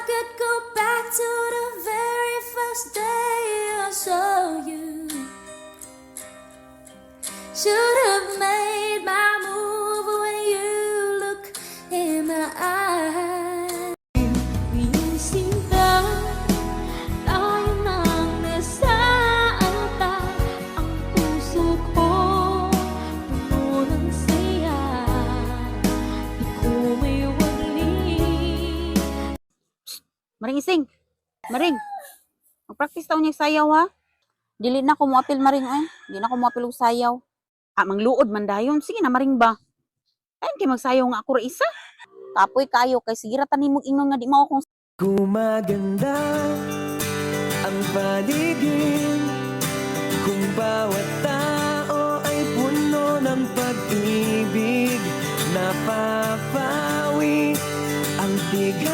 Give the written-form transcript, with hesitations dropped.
could go back to the very first day I saw you. Should have made my move when you look in my eyes. Iyong sinta, tayo nang nasaanta. Ang puso ko, puno ng saya. Di ko may wali. Maring ising. Maring. Mag-practice taon niya sayaw ha. Dili na ko moapil maring ay. Di na ko moapil og sayaw. Mangluod man dayon. Sige na maring ba. Ayun kay magsayaw nga ako ra isa. Kapoy kayo kay sige ra tanim mong ingon nga di mao akong Gumaganda ang paligid kung bawat tao ay puno ng pag-ibig. Napapawi ang tigas